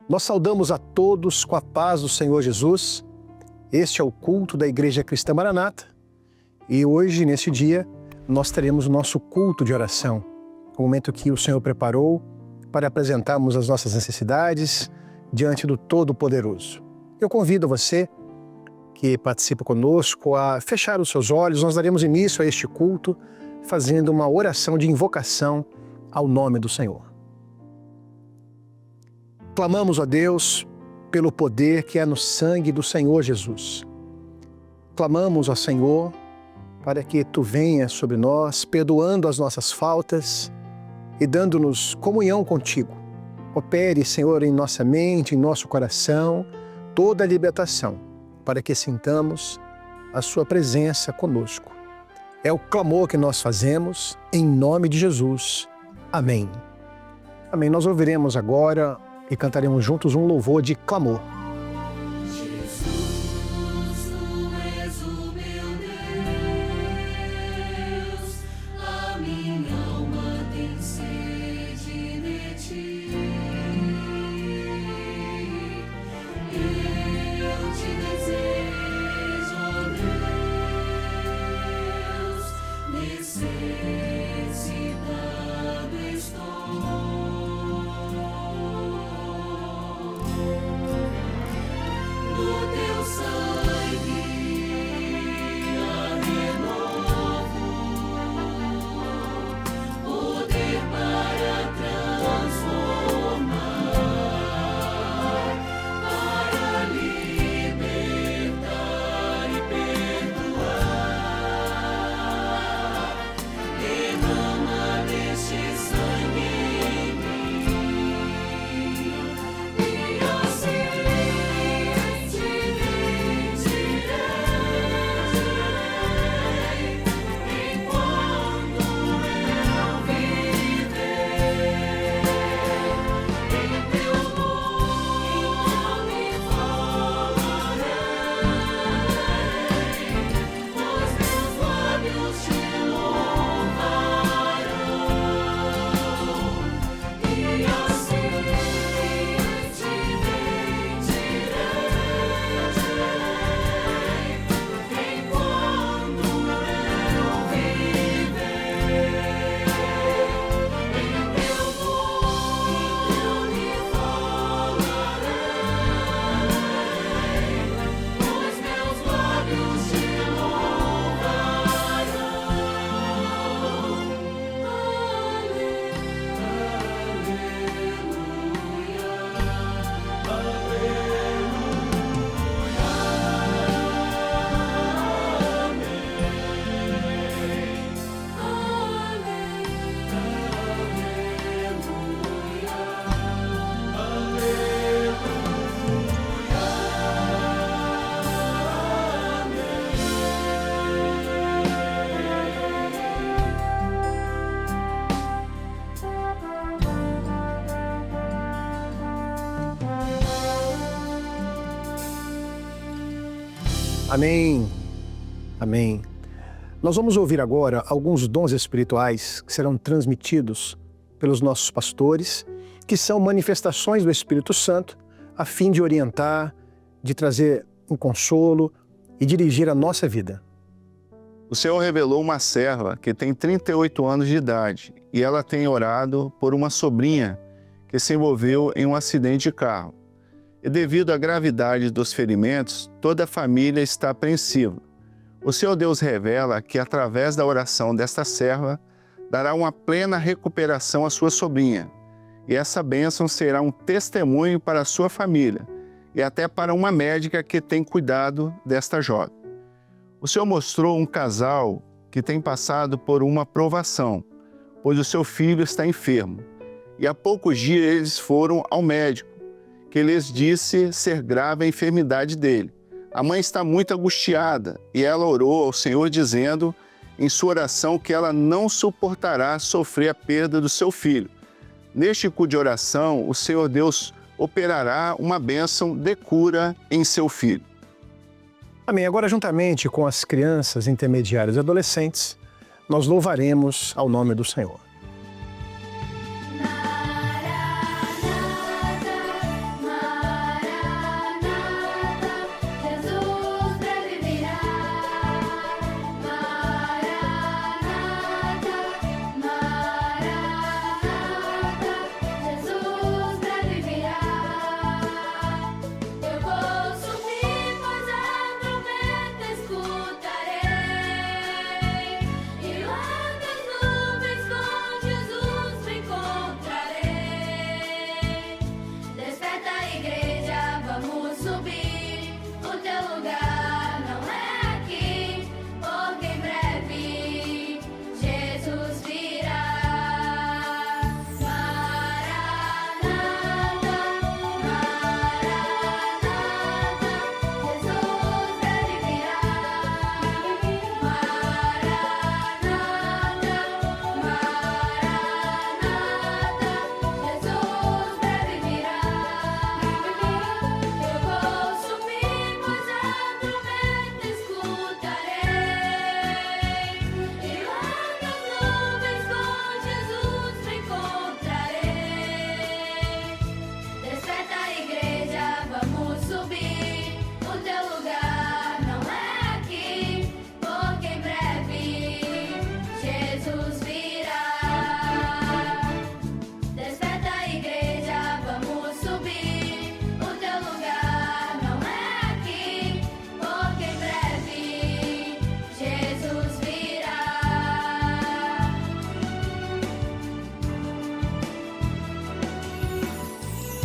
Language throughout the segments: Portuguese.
Nós saudamos a todos com a paz do Senhor Jesus. Este é o culto da Igreja Cristã Maranata e hoje, neste dia, nós teremos o nosso culto de oração, o momento que o Senhor preparou para apresentarmos as nossas necessidades diante do Todo-Poderoso. Eu convido você que participa conosco a fechar os seus olhos. Nós daremos início a este culto fazendo uma oração de invocação ao nome do Senhor. Clamamos a Deus pelo poder que é no sangue do Senhor Jesus. Clamamos ao Senhor para que Tu venhas sobre nós, perdoando as nossas faltas e dando-nos comunhão contigo. Opere, Senhor, em nossa mente, em nosso coração, toda a libertação, para que sintamos a Sua presença conosco. É o clamor que nós fazemos, em nome de Jesus. Amém. Amém. Nós ouviremos agora e cantaremos juntos um louvor de clamor. Amém. Amém. Nós vamos ouvir agora alguns dons espirituais que serão transmitidos pelos nossos pastores, que são manifestações do Espírito Santo, a fim de orientar, de trazer um consolo e dirigir a nossa vida. O Senhor revelou uma serva que tem 38 anos de idade e ela tem orado por uma sobrinha que se envolveu em um acidente de carro. E devido à gravidade dos ferimentos, toda a família está apreensiva. O Senhor Deus revela que, através da oração desta serva, dará uma plena recuperação à sua sobrinha. E essa bênção será um testemunho para a sua família e até para uma médica que tem cuidado desta jovem. O Senhor mostrou um casal que tem passado por uma provação, pois o seu filho está enfermo. E há poucos dias eles foram ao médico, que lhes disse ser grave a enfermidade dele. A mãe está muito angustiada e ela orou ao Senhor dizendo em sua oração que ela não suportará sofrer a perda do seu filho. Neste culto de oração, o Senhor Deus operará uma bênção de cura em seu filho. Amém. Agora, juntamente com as crianças, intermediárias e adolescentes, nós louvaremos ao nome do Senhor.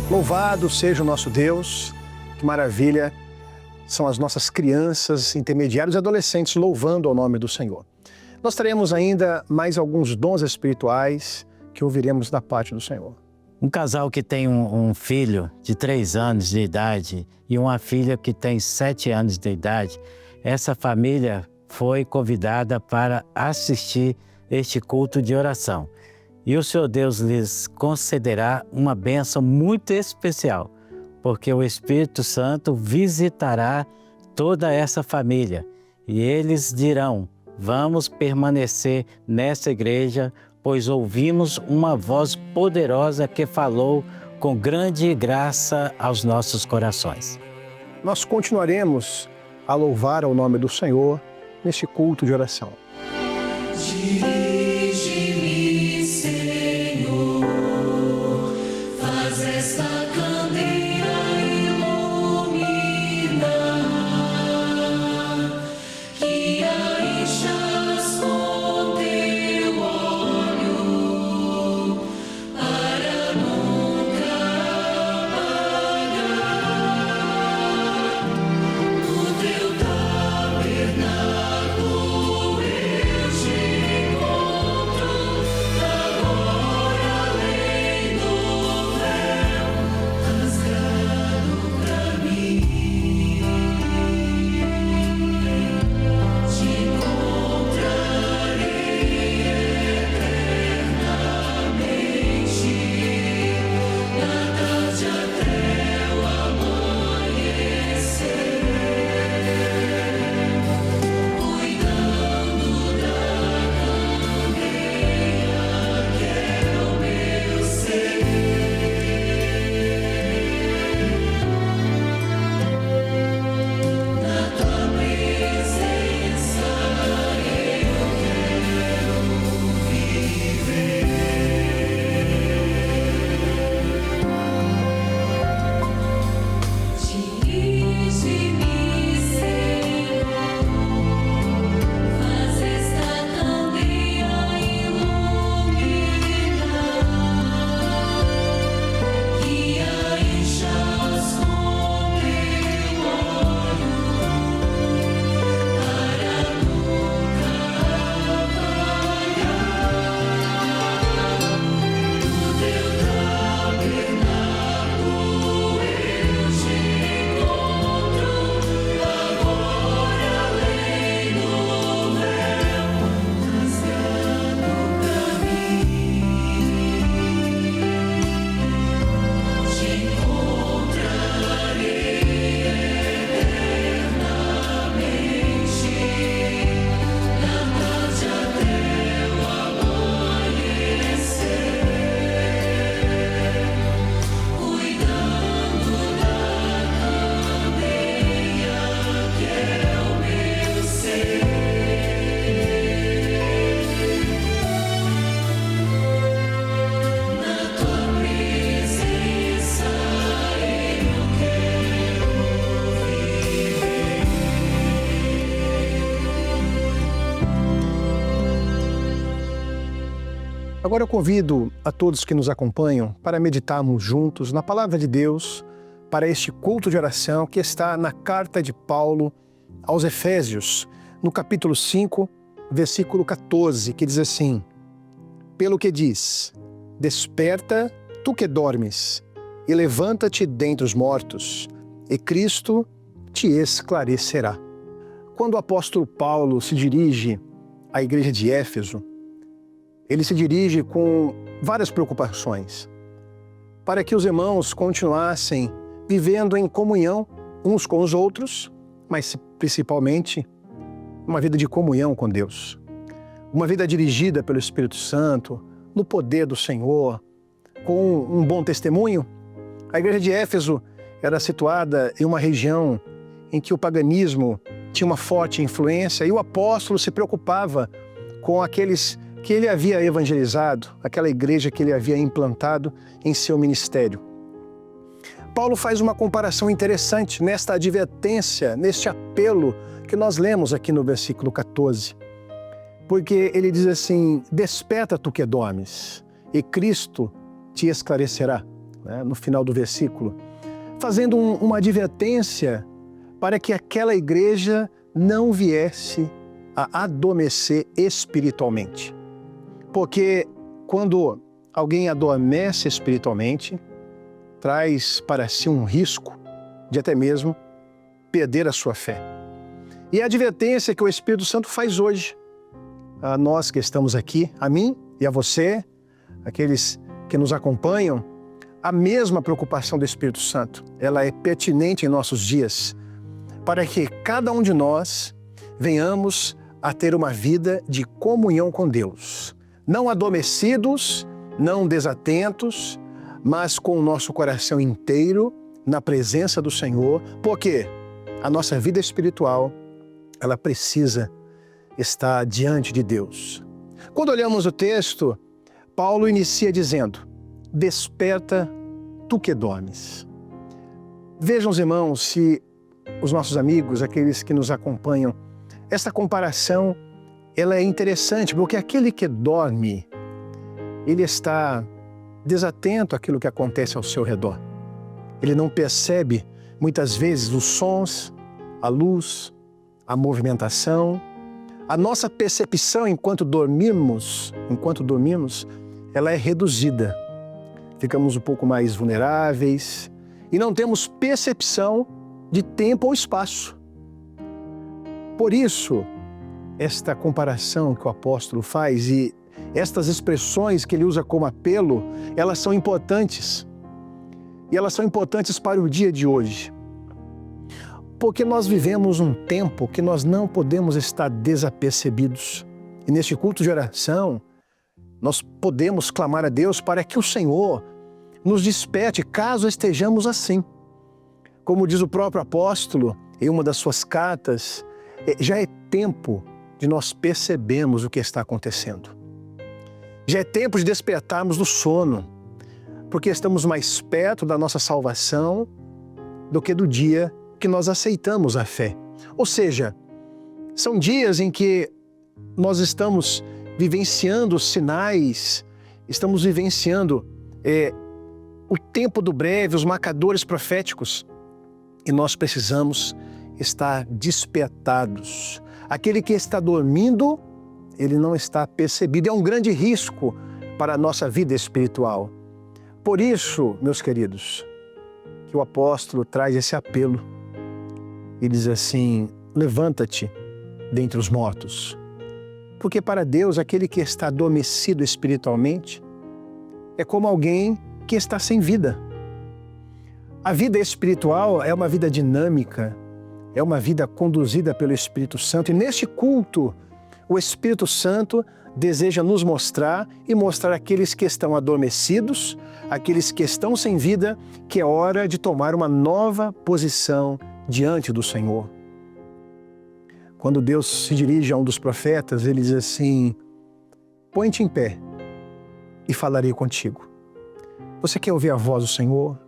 Louvado seja o nosso Deus, que maravilha são as nossas crianças, intermediários e adolescentes louvando ao nome do Senhor. Nós teremos ainda mais alguns dons espirituais que ouviremos da parte do Senhor. Um casal que tem um filho de 3 anos de idade e uma filha que tem 7 anos de idade, essa família foi convidada para assistir este culto de oração. E o Senhor Deus lhes concederá uma bênção muito especial, porque o Espírito Santo visitará toda essa família. E eles dirão: vamos permanecer nessa igreja, pois ouvimos uma voz poderosa que falou com grande graça aos nossos corações. Nós continuaremos a louvar ao nome do Senhor neste culto de oração. Dirige-me, Senhor, faz esta candeia iluminar, que a enchas com teu óleo, para nunca apagar. No teu tabernáculo eu te encontro. Agora eu convido a todos que nos acompanham para meditarmos juntos na Palavra de Deus para este culto de oração que está na carta de Paulo aos Efésios, no capítulo 5, versículo 14, que diz assim: pelo que diz, desperta, tu que dormes, e levanta-te dentre os mortos, e Cristo te esclarecerá. Quando o apóstolo Paulo se dirige à igreja de Éfeso, ele se dirige com várias preocupações, para que os irmãos continuassem vivendo em comunhão uns com os outros, mas principalmente uma vida de comunhão com Deus. Uma vida dirigida pelo Espírito Santo, no poder do Senhor, com um bom testemunho. A igreja de Éfeso era situada em uma região em que o paganismo tinha uma forte influência e o apóstolo se preocupava com aqueles que ele havia evangelizado, aquela igreja que ele havia implantado em seu ministério. Paulo faz uma comparação interessante nesta advertência, neste apelo que nós lemos aqui no versículo 14. Porque ele diz assim: desperta tu que dormes, e Cristo te esclarecerá, né? No final do versículo, fazendo uma advertência para que aquela igreja não viesse a adormecer espiritualmente. Porque quando alguém adormece espiritualmente, traz para si um risco de até mesmo perder a sua fé. E a advertência que o Espírito Santo faz hoje, a nós que estamos aqui, a mim e a você, aqueles que nos acompanham, a mesma preocupação do Espírito Santo, ela é pertinente em nossos dias, para que cada um de nós venhamos a ter uma vida de comunhão com Deus. Não adormecidos, não desatentos, mas com o nosso coração inteiro na presença do Senhor, porque a nossa vida espiritual, ela precisa estar diante de Deus. Quando olhamos o texto, Paulo inicia dizendo: desperta tu que dormes. Vejam os irmãos, se os nossos amigos, aqueles que nos acompanham, esta comparação ela é interessante, porque aquele que dorme, ele está desatento àquilo que acontece ao seu redor. Ele não percebe, muitas vezes, os sons, a luz, a movimentação. A nossa percepção enquanto dormimos, ela é reduzida. Ficamos um pouco mais vulneráveis e não temos percepção de tempo ou espaço. Por isso, esta comparação que o apóstolo faz e estas expressões que ele usa como apelo, elas são importantes. E elas são importantes para o dia de hoje. Porque nós vivemos um tempo que nós não podemos estar desapercebidos. E neste culto de oração, nós podemos clamar a Deus para que o Senhor nos desperte caso estejamos assim. Como diz o próprio apóstolo em uma das suas cartas, já é tempo de nós percebermos o que está acontecendo. Já é tempo de despertarmos do sono, porque estamos mais perto da nossa salvação do que do dia que nós aceitamos a fé. Ou seja, são dias em que nós estamos vivenciando sinais, estamos vivenciando o tempo do breve, os marcadores proféticos, e nós precisamos estar despertados. Aquele que está dormindo, ele não está percebido. É um grande risco para a nossa vida espiritual. Por isso, meus queridos, que o apóstolo traz esse apelo. Ele diz assim: levanta-te dentre os mortos. Porque para Deus, aquele que está adormecido espiritualmente é como alguém que está sem vida. A vida espiritual é uma vida dinâmica, é uma vida conduzida pelo Espírito Santo. E neste culto, o Espírito Santo deseja nos mostrar e mostrar àqueles que estão adormecidos, àqueles que estão sem vida, que é hora de tomar uma nova posição diante do Senhor. Quando Deus se dirige a um dos profetas, ele diz assim: põe-te em pé e falarei contigo. Você quer ouvir a voz do Senhor?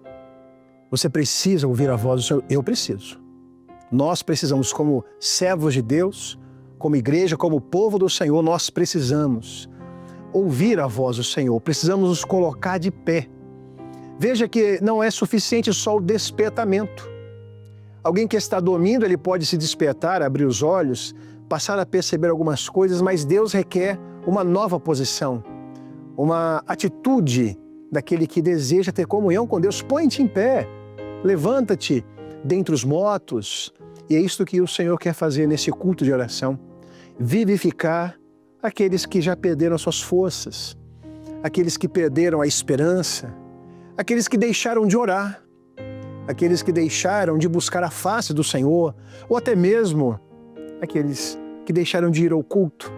Você precisa ouvir a voz do Senhor? Eu preciso. Nós precisamos, como servos de Deus, como igreja, como povo do Senhor, nós precisamos ouvir a voz do Senhor, precisamos nos colocar de pé. Veja que não é suficiente só o despertamento. Alguém que está dormindo, ele pode se despertar, abrir os olhos, passar a perceber algumas coisas, mas Deus requer uma nova posição, uma atitude daquele que deseja ter comunhão com Deus. Põe-te em pé, levanta-te dentre os mortos. E é isto que o Senhor quer fazer nesse culto de oração. Vivificar aqueles que já perderam suas forças, aqueles que perderam a esperança, aqueles que deixaram de orar, aqueles que deixaram de buscar a face do Senhor, ou até mesmo aqueles que deixaram de ir ao culto.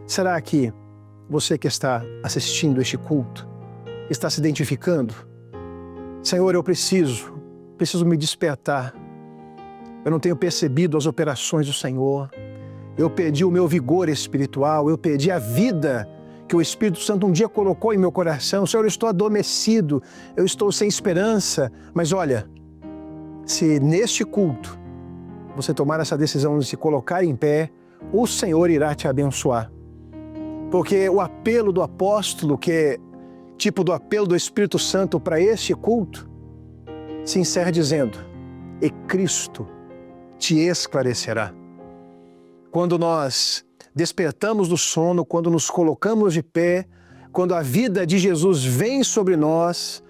Será que você que está assistindo este culto está se identificando? Senhor, eu preciso me despertar. Eu não tenho percebido as operações do Senhor. Eu perdi o meu vigor espiritual, eu perdi a vida que o Espírito Santo um dia colocou em meu coração. Senhor, eu estou adormecido, eu estou sem esperança. Mas olha, se neste culto você tomar essa decisão de se colocar em pé, o Senhor irá te abençoar. Porque o apelo do apóstolo, que é tipo do apelo do Espírito Santo para este culto, se encerra dizendo: e Cristo te esclarecerá. Quando nós despertamos do sono, quando nos colocamos de pé, quando a vida de Jesus vem sobre nós,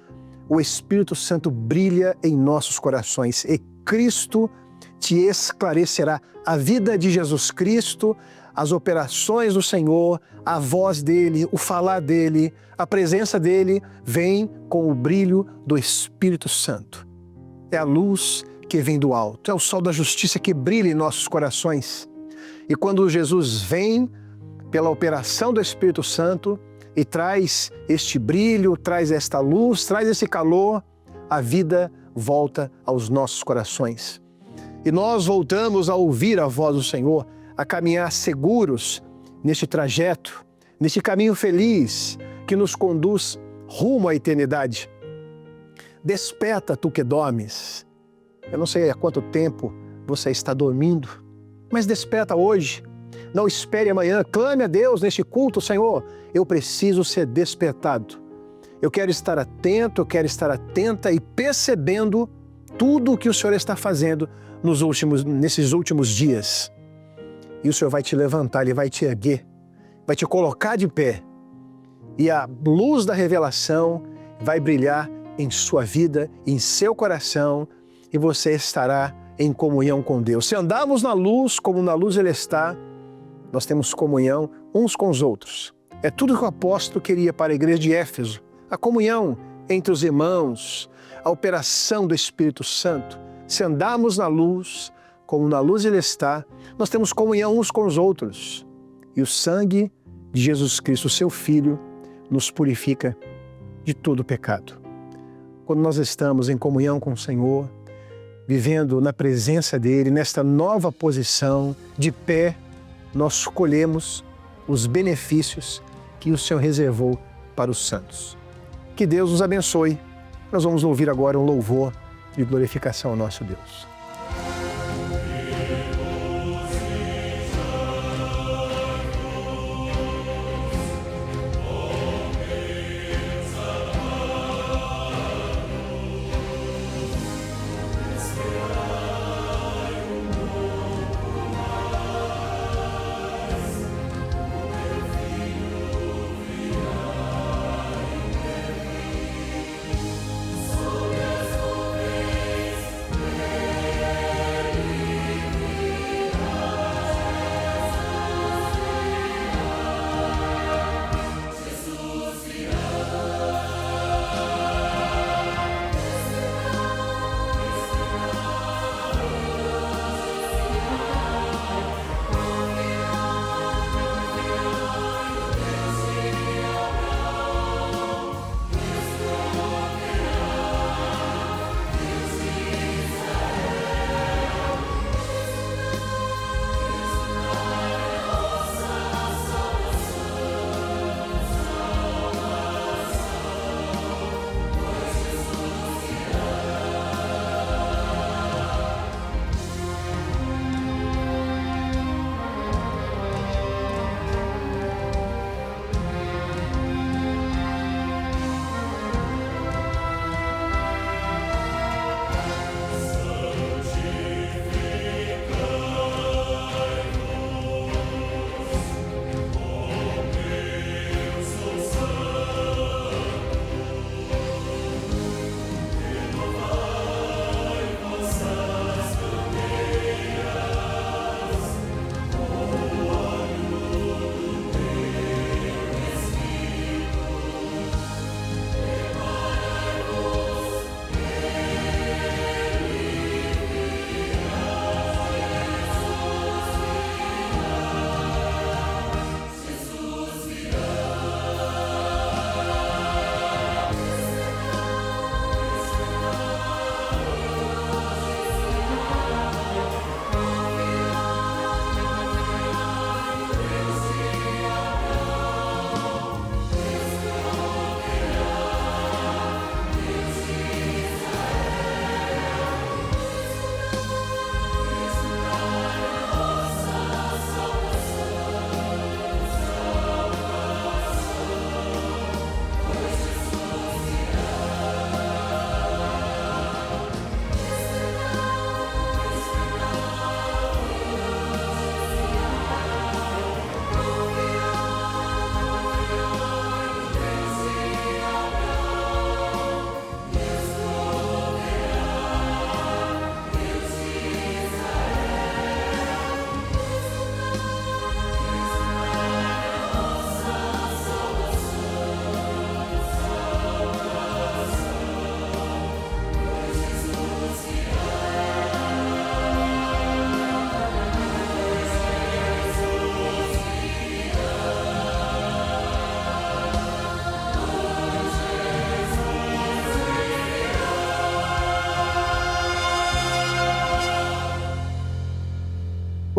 o Espírito Santo brilha em nossos corações e Cristo te esclarecerá. A vida de Jesus Cristo, as operações do Senhor, a voz dele, o falar dele, a presença dele vem com o brilho do Espírito Santo. É a luz que vem do alto, é o sol da justiça que brilha em nossos corações. E quando Jesus vem pela operação do Espírito Santo e traz este brilho, traz esta luz, traz esse calor, a vida volta aos nossos corações. E nós voltamos a ouvir a voz do Senhor, a caminhar seguros neste trajeto, neste caminho feliz que nos conduz rumo à eternidade. Desperta, tu que dormes. Eu não sei há quanto tempo você está dormindo, mas desperta hoje. Não espere amanhã. Clame a Deus neste culto: Senhor, eu preciso ser despertado. Eu quero estar atento, eu quero estar atenta e percebendo tudo o que o Senhor está fazendo nesses últimos dias. E o Senhor vai te levantar, Ele vai te erguer, vai te colocar de pé. E a luz da revelação vai brilhar em sua vida, em seu coração, e você estará em comunhão com Deus. Se andarmos na luz, como na luz Ele está, nós temos comunhão uns com os outros. É tudo que o apóstolo queria para a igreja de Éfeso. A comunhão entre os irmãos, a operação do Espírito Santo. Se andarmos na luz, como na luz Ele está, nós temos comunhão uns com os outros. E o sangue de Jesus Cristo, seu Filho, nos purifica de todo pecado. Quando nós estamos em comunhão com o Senhor, vivendo na presença dEle, nesta nova posição, de pé, nós colhemos os benefícios que o Senhor reservou para os santos. Que Deus nos abençoe. Nós vamos ouvir agora um louvor de glorificação ao nosso Deus.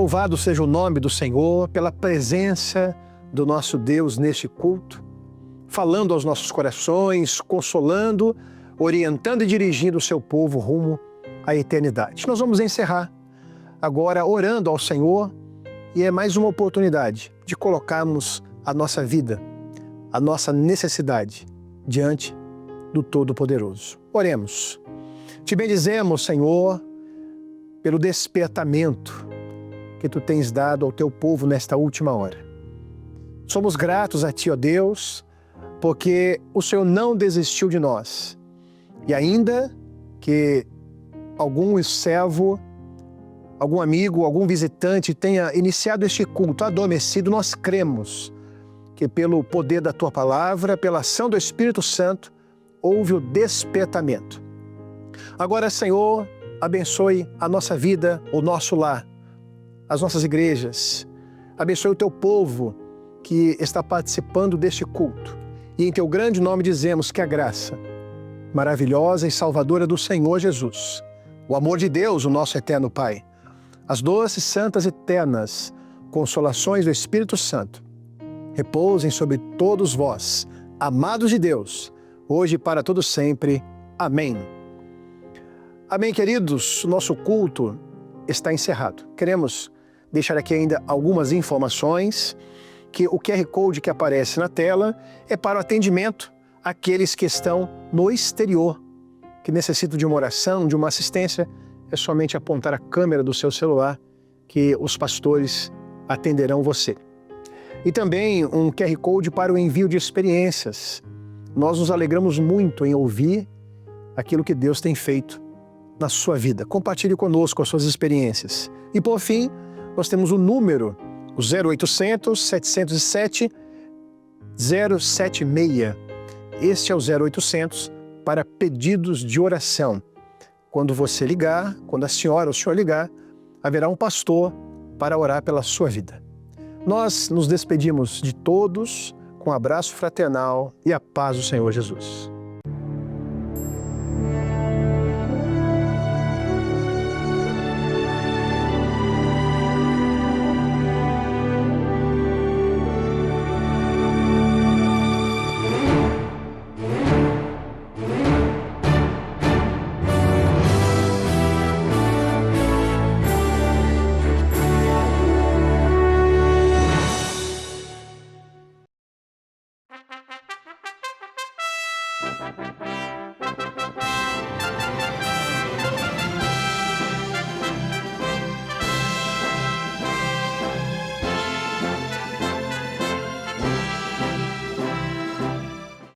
Louvado seja o nome do Senhor pela presença do nosso Deus neste culto, falando aos nossos corações, consolando, orientando e dirigindo o seu povo rumo à eternidade. Nós vamos encerrar agora orando ao Senhor, e é mais uma oportunidade de colocarmos a nossa vida, a nossa necessidade diante do Todo-Poderoso. Oremos. Te bendizemos, Senhor, pelo despertamento que Tu tens dado ao Teu povo nesta última hora. Somos gratos a Ti, ó Deus, porque o Senhor não desistiu de nós. E ainda que algum servo, algum amigo, algum visitante tenha iniciado este culto adormecido, nós cremos que pelo poder da Tua palavra, pela ação do Espírito Santo, houve o despertamento. Agora, Senhor, abençoe a nossa vida, o nosso lar, as nossas igrejas. Abençoe o Teu povo que está participando deste culto. E em Teu grande nome dizemos que a graça maravilhosa e salvadora do Senhor Jesus, o amor de Deus, o nosso eterno Pai, as doces, santas e eternas consolações do Espírito Santo, repousem sobre todos vós, amados de Deus, hoje e para todo sempre. Amém. Amém, queridos. Nosso culto está encerrado. Queremos deixar aqui ainda algumas informações, que o QR Code que aparece na tela é para o atendimento àqueles que estão no exterior, que necessitam de uma oração, de uma assistência. É somente apontar a câmera do seu celular que os pastores atenderão você. E também um QR Code para o envio de experiências. Nós nos alegramos muito em ouvir aquilo que Deus tem feito na sua vida. Compartilhe conosco as suas experiências. E por fim, nós temos o número, o 0800 707 076. Este é o 0800 para pedidos de oração. Quando você ligar, quando a senhora ou o senhor ligar, haverá um pastor para orar pela sua vida. Nós nos despedimos de todos com um abraço fraternal e a paz do Senhor Jesus.